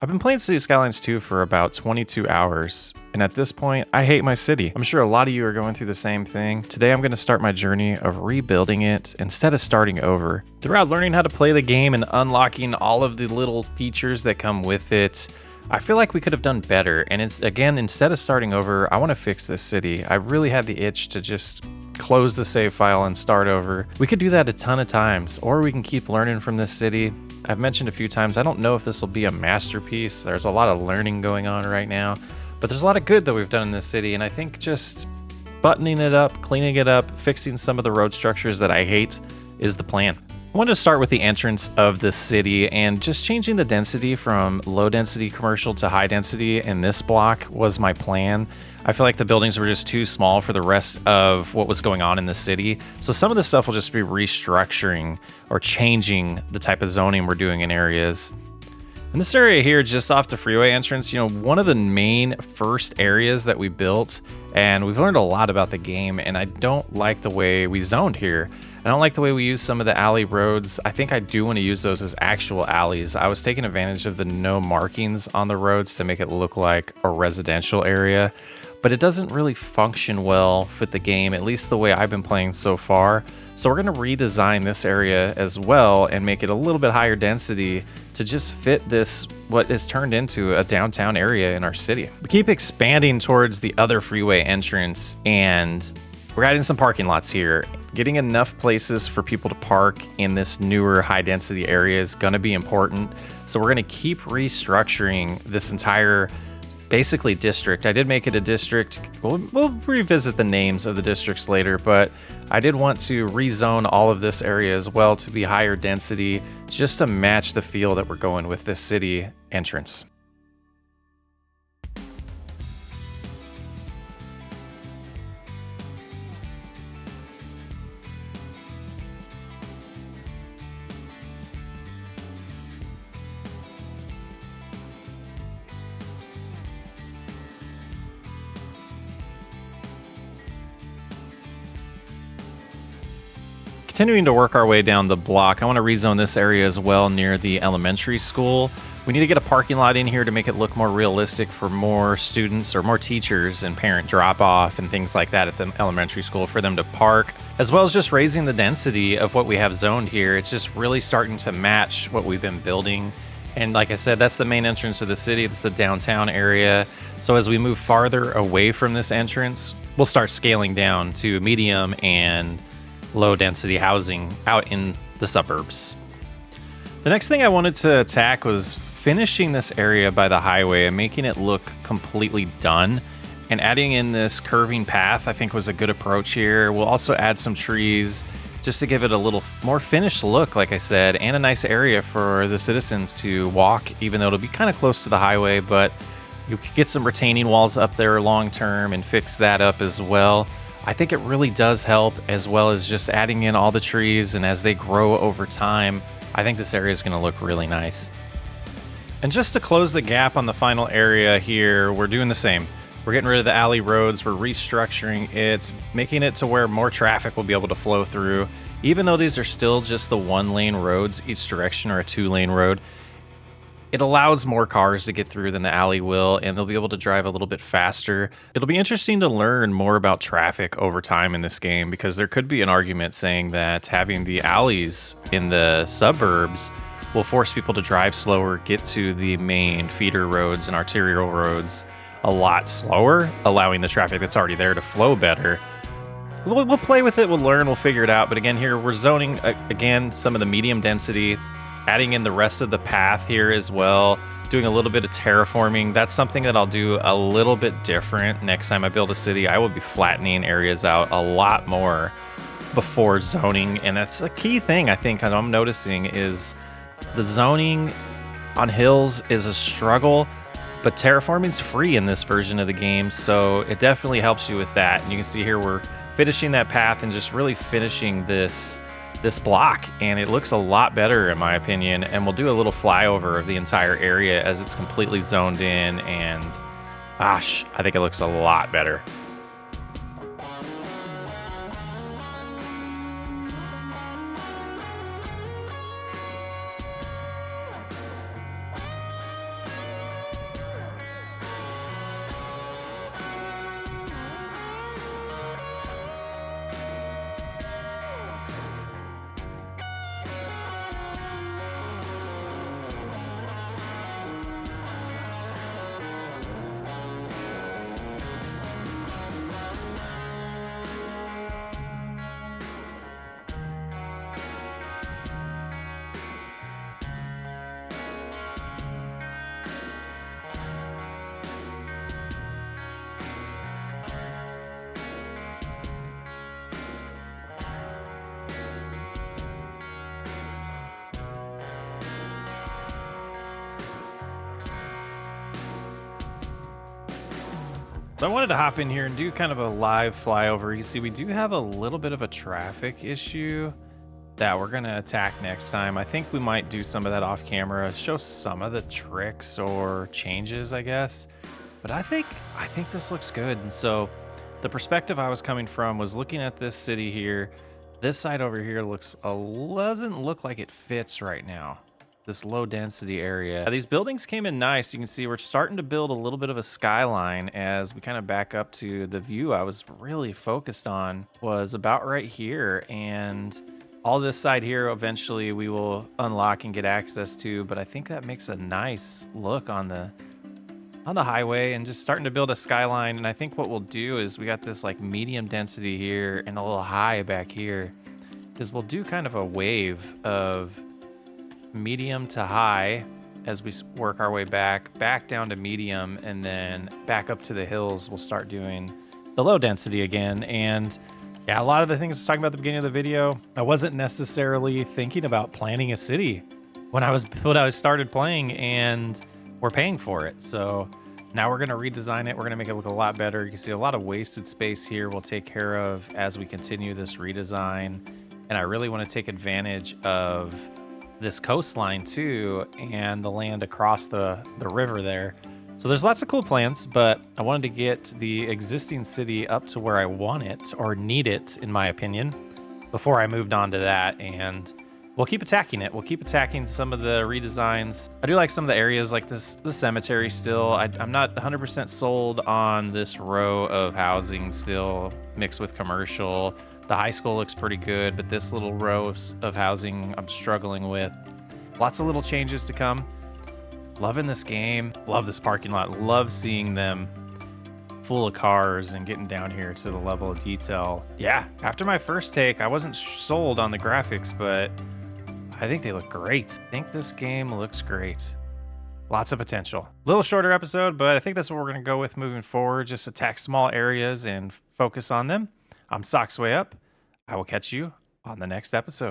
I've been playing City Skylines 2 for about 22 hours, and at this point, I hate my city. I'm sure a lot of you are going through the same thing. Today, I'm going to start my journey of rebuilding it instead of starting over. Throughout learning how to play the game and unlocking all of the little features that come with it, I feel like we could have done better. And it's again, instead of starting over, I want to fix this city. I really had the itch to just close the save file and start over. We could do that a ton of times, or we can keep learning from this city. I've mentioned a few times, I don't know if this will be a masterpiece. There's a lot of learning going on right now, but there's a lot of good that we've done in this city, and I think just buttoning it up, cleaning it up, fixing some of the road structures that I hate is the plan. I want to start with the entrance of the city, and just changing the density from low density commercial to high density in this block was my plan. I feel like the buildings were just too small for the rest of what was going on in the city. So some of this stuff will just be restructuring or changing the type of zoning we're doing in areas. In this area here, just off the freeway entrance, one of the main first areas that we built, and we've learned a lot about the game, and I don't like the way we zoned here. I don't like the way we use some of the alley roads. I think I do want to use those as actual alleys. I was taking advantage of the no markings on the roads to make it look like a residential area, but it doesn't really function well with the game, at least the way I've been playing so far. So we're going to redesign this area as well and make it a little bit higher density to just fit this, what is turned into a downtown area in our city. We keep expanding towards the other freeway entrance, and we're adding some parking lots here. Getting enough places for people to park in this newer high density area is going to be important. So we're going to keep restructuring this entire basically district. I did make it a district. We'll revisit the names of the districts later, but I did want to rezone all of this area as well to be higher density, just to match the feel that we're going with this city entrance. Continuing to work our way down the block, I want to rezone this area as well near the elementary school. We need to get a parking lot in here to make it look more realistic for more students or more teachers and parent drop-off and things like that at the elementary school for them to park, as well as just raising the density of what we have zoned here. It's just really starting to match what we've been building. And like I said, that's the main entrance to the city. It's the downtown area. So as we move farther away from this entrance, we'll start scaling down to medium and low density housing out in the suburbs. The next thing I wanted to attack was finishing this area by the highway and making it look completely done. And adding in this curving path, I think, was a good approach here. We'll also add some trees just to give it a little more finished look, like I said, and a nice area for the citizens to walk, even though it'll be kind of close to the highway, but you could get some retaining walls up there long term and fix that up as well. I think it really does help, as well as just adding in all the trees, and as they grow over time, I think this area is going to look really nice. And just to close the gap on the final area here, we're doing the same. We're getting rid of the alley roads, we're restructuring it, making it to where more traffic will be able to flow through. Even though these are still just the one-lane roads each direction, or a two-lane road, it allows more cars to get through than the alley will, and they'll be able to drive a little bit faster. It'll be interesting to learn more about traffic over time in this game, because there could be an argument saying that having the alleys in the suburbs will force people to drive slower, get to the main feeder roads and arterial roads a lot slower, allowing the traffic that's already there to flow better. We'll play with it, we'll learn, we'll figure it out. But again, here we're zoning, again, some of the medium density, adding in the rest of the path here as well, doing a little bit of terraforming. That's something that I'll do a little bit different next time I build a city. I will be flattening areas out a lot more before zoning, and that's a key thing I think I'm noticing is the zoning on hills is a struggle, but terraforming's free in this version of the game, so it definitely helps you with that. And you can see here we're finishing that path and just really finishing this block, and it looks a lot better in my opinion. And we'll do a little flyover of the entire area as it's completely zoned in, and gosh, I think it looks a lot better. So I wanted to hop in here and do kind of a live flyover. You see, we do have a little bit of a traffic issue that we're gonna attack next time. I think we might do some of that off camera, show some of the tricks or changes, I guess. But I think this looks good. And so the perspective I was coming from was looking at this city here. This side over here doesn't look like it fits right now. This low density area. These buildings came in nice. You can see we're starting to build a little bit of a skyline as we kind of back up to the view I was really focused on was about right here. And all this side here eventually we will unlock and get access to, but I think that makes a nice look on the highway and just starting to build a skyline. And I think what we'll do is we got this like medium density here and a little high back here is we'll do kind of a wave of medium to high as we work our way back down to medium, and then back up to the hills. We'll start doing the low density again. And yeah, a lot of the things I was talking about at the beginning of the video, I wasn't necessarily thinking about planning a city when I started playing, and we're paying for it. So now we're going to redesign it. We're going to make it look a lot better. You can see a lot of wasted space here we'll take care of as we continue this redesign. And I really want to take advantage of this coastline too, and the land across the river there. So there's lots of cool plans, but I wanted to get the existing city up to where I want it, or need it, in my opinion, before I moved on to that. And we'll keep attacking it. We'll keep attacking some of the redesigns. I do like some of the areas like the cemetery still. I'm not 100% sold on this row of housing still mixed with commercial. The high school looks pretty good, but this little row of housing I'm struggling with. Lots of little changes to come. Loving this game. Love this parking lot. Love seeing them full of cars and getting down here to the level of detail. Yeah, after my first take, I wasn't sold on the graphics, but I think they look great. I think this game looks great. Lots of potential. Little shorter episode, but I think that's what we're gonna go with moving forward. Just attack small areas and focus on them. I'm Socks Way Up. I will catch you on the next episode.